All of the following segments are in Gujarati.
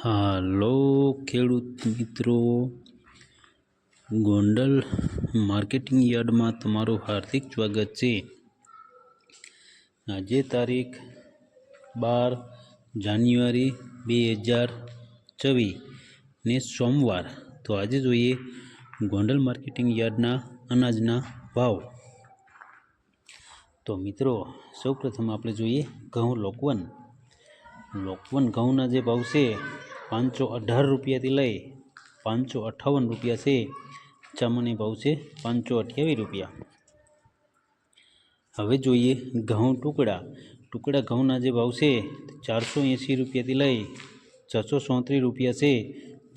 હાલો ખેડૂત મિત્રો, ગોંડલ માર્કેટિંગ યાર્ડમાં તમારું હાર્દિક સ્વાગત છે। આજે તારીખ 12 જાન્યુઆરી 2024 ને સોમવાર। તો આજે જોઈએ ગોંડલ માર્કેટિંગ યાર્ડના અનાજના ભાવ। તો મિત્રો સૌપ્રથમ આપણે જોઈએ ઘઉં લોકવન ઘઉંના જે ભાવ છે 518 રૂપિયાથી લઈ 558 રૂપિયા છે। ચામાની ભાવ છે 528 રૂપિયા। હવે જોઈએ ઘઉં ટુકડા ઘઉંના જે ભાવ છે 480 રૂપિયાથી લઈ 637 રૂપિયા છે।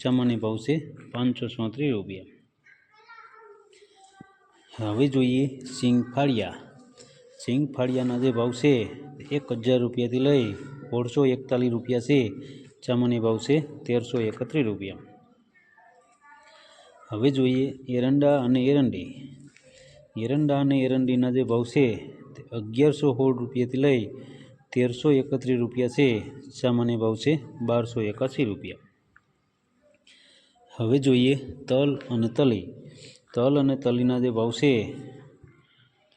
ચામાની ભાવ છે 537 રૂપિયા। હવે જોઈએ સિંગ ફાળિયાના જે ભાવ છે 1000 રૂપિયાથી લઈ 141 રૂપિયા છે। ચામાની ભાવ છે 1331 રૂપિયા। હવે જોઈએ એરંડા અને એરંડીના જે ભાવ છે 1116 રૂપિયાથી લઈ 1331 રૂપિયા છે। સામાન્ય ભાવ છે 1281 રૂપિયા। હવે જોઈએ તલ અને તલીના જે ભાવ છે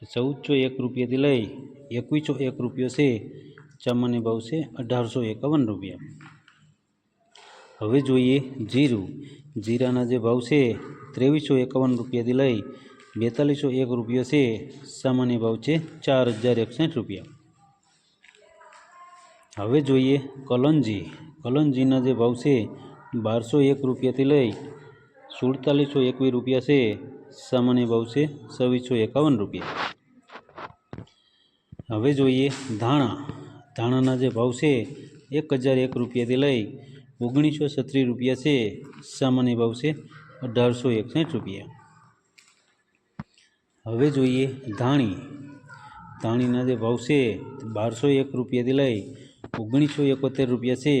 1401 રૂપિયાથી લઈ 2101 રૂપિયો છે। ચામાન્ય ભાવ છે 1851 રૂપિયા। હવે જોઈએ જીરાના જે ભાવ છે 2351 રૂપિયાથી લઈ 4201 રૂપિયો છે। સામાન્ય ભાવ છે 4061 રૂપિયા। હવે જોઈએ કલંજીના જે ભાવ છે 1201 રૂપિયાથી લઈ 4721 રૂપિયા છે। સામાન્ય ભાવ છે 2651 રૂપિયા। હવે જોઈએ ધાણાના જે ભાવ છે 1001 રૂપિયાથી લઈ 1936 રૂપિયા છે। સામાન્ય ભાવ છે 1861 રૂપિયા। હવે જોઈએ ધાણીના જે ભાવ છે 1201 રૂપિયાથી લઈ 1971 રૂપિયા છે।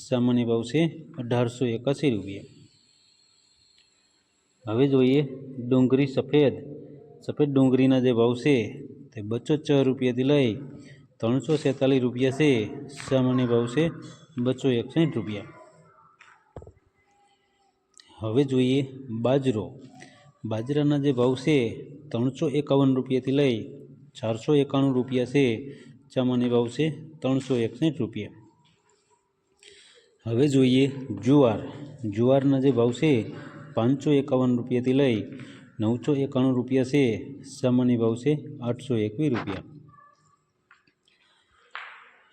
સામાન્ય ભાવ છે 1881 રૂપિયા। હવે જોઈએ સફેદ ડુંગળીના જે ભાવ છે તે 204 રૂપિયાથી લઈ 346 રૂપિયા છે। સામાન્ય ભાવ છે 261 રૂપિયા। હવે જોઈએ બાજરાના જે ભાવ છે 351 રૂપિયાથી લઈ 491 રૂપિયા છે। સામાન્ય ભાવ છે 361 રૂપિયા। હવે જોઈએ જુવારના જે ભાવ છે 551 રૂપિયાથી લઈ 991 રૂપિયા છે। સામાન્ય ભાવ છે 821 રૂપિયા।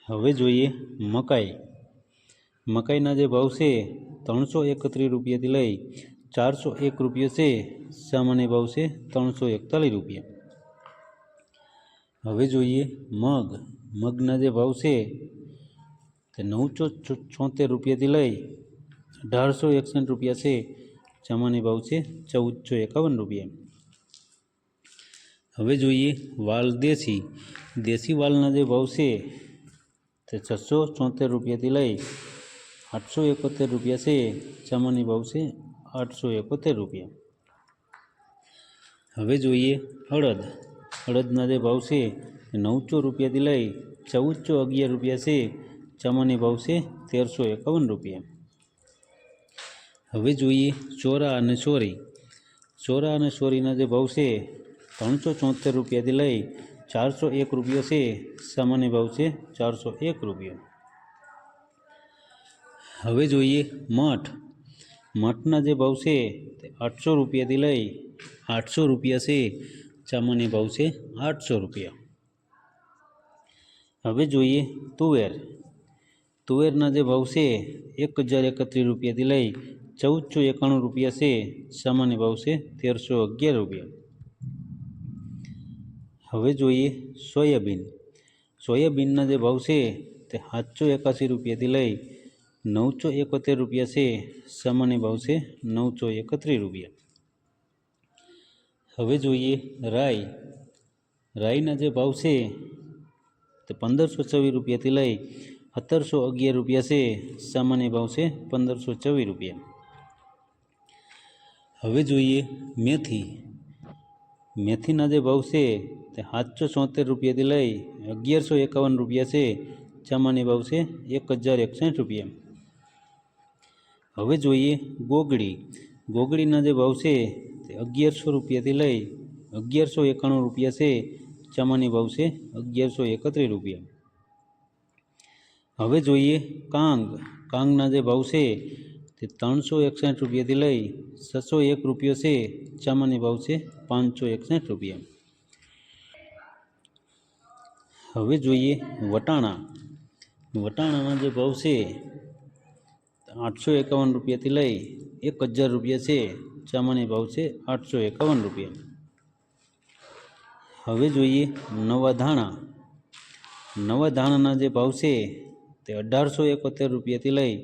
હવે જોઈએ મકાઈના જે ભાવ છે 331 રૂપિયાથી લઈ 401 રૂપિયા છે। સામાન્ય ભાવ છે 341 રૂપિયા। હવે જોઈએ મગના જે ભાવ છે તે 976 રૂપિયાથી લઈ 1861 રૂપિયા છે। સામાન્ય ભાવ છે 1451 રૂપિયા। હવે જોઈએ દેશી વાલના જે ભાવ છે તે 674 રૂપિયાથી લઈ 871 રૂપિયા છે। સામાન્ય ભાવ છે 871 રૂપિયા। હવે જોઈએ અડદના જે ભાવ છે 900 રૂપિયાથી લઈ 1411 રૂપિયા છે। સામાન્ય ભાવ છે 1351 રૂપિયા। હવે જોઈએ ચોરા અને સોરીના જે ભાવ છે 374 રૂપિયાથી લઈ 401 રૂપિયા છે। સામાન્ય ભાવ છે 401 રૂપિયા। હવે જોઈએ મઠના જે ભાવ છે તે 800 રૂપિયાથી લઈ 800 રૂપિયા છે। સામાન્ય ભાવ છે 800 રૂપિયા। હવે જોઈએ તુવેરના જે ભાવ છે 1031 રૂપિયાથી લઈ 1491 રૂપિયા છે। સામાન્ય ભાવ છે 1311 રૂપિયા। હવે જોઈએ સોયાબીનના જે ભાવ છે તે 781 રૂપિયાથી લઈ 971 રૂપિયા છે। સામાન્ય ભાવ છે 931 રૂપિયા। હવે જોઈએ રાઈના જે ભાવ છે તે 1524 રૂપિયાથી લઈ 1711 રૂપિયા છે। સામાન્ય ભાવ છે 1524 રૂપિયા। હવે જોઈએ મેથીના જે ભાવ છે તે 776 રૂપિયાથી લઈ 1151 રૂપિયા છે। સામાન્ય ભાવ છે 1061 રૂપિયા। હવે જોઈએ ગોગડી. ગોગડીના જે ભાવ છે તે 1100 રૂપિયાથી લઈ 1191 રૂપિયા છે. સામાન્ય ભાવ છે 1131 રૂપિયા. હવે જોઈએ કાંગ. કાંગના જે ભાવ છે તે 361 રૂપિયાથી લઈ 601 રૂપિયો છે. સામાન્ય ભાવ છે 561 રૂપિયા. હવે જોઈએ વટાણા. વટાણાના જે ભાવ છે 851 રૂપિયાથી લઈ 1000 રૂપિયા છે. સામાન્ય ભાવ છે 851 રૂપિયા. હવે જોઈએ નવા ધાણા. નવા ધાણાના જે ભાવ છે તે 1871 રૂપિયાથી લઈ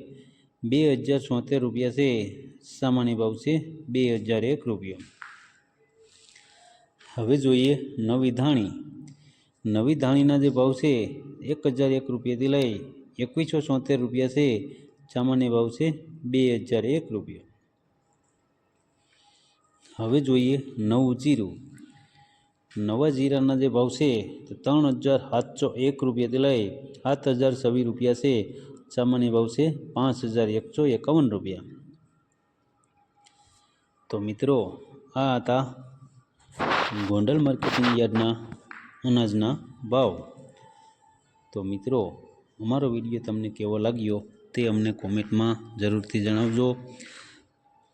2076 રૂપિયા છે. સામાન્ય ભાવ છે 2001 રૂપિયા. હવે જોઈએ નવી ધાણી. નવી ધાણીના જે ભાવ છે 1001 રૂપિયાથી લઈ 2176 રૂપિયા છે. સામાન્ય ભાવ છે 2001 રૂપિયા. હવે જોઈએ નવું જીરું. નવા જીરાના જે ભાવ છે તે 3701 રૂપિયાથી લઈ 7026 રૂપિયા છે. સામાન્ય ભાવ છે 5151 રૂપિયા. તો મિત્રો આ હતા ગોંડલ માર્કેટિંગ યાર્ડના અનાજના ભાવ. તો મિત્રો અમારો વિડીયો તમને કેવો લાગ્યો તે અમને કોમેન્ટમાં જરૂરથી જણાવજો.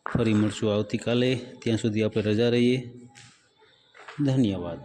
ફરી મળશું આવતીકાલે. ત્યાં સુધી આપણે રજા રહીએ. ધન્યવાદ.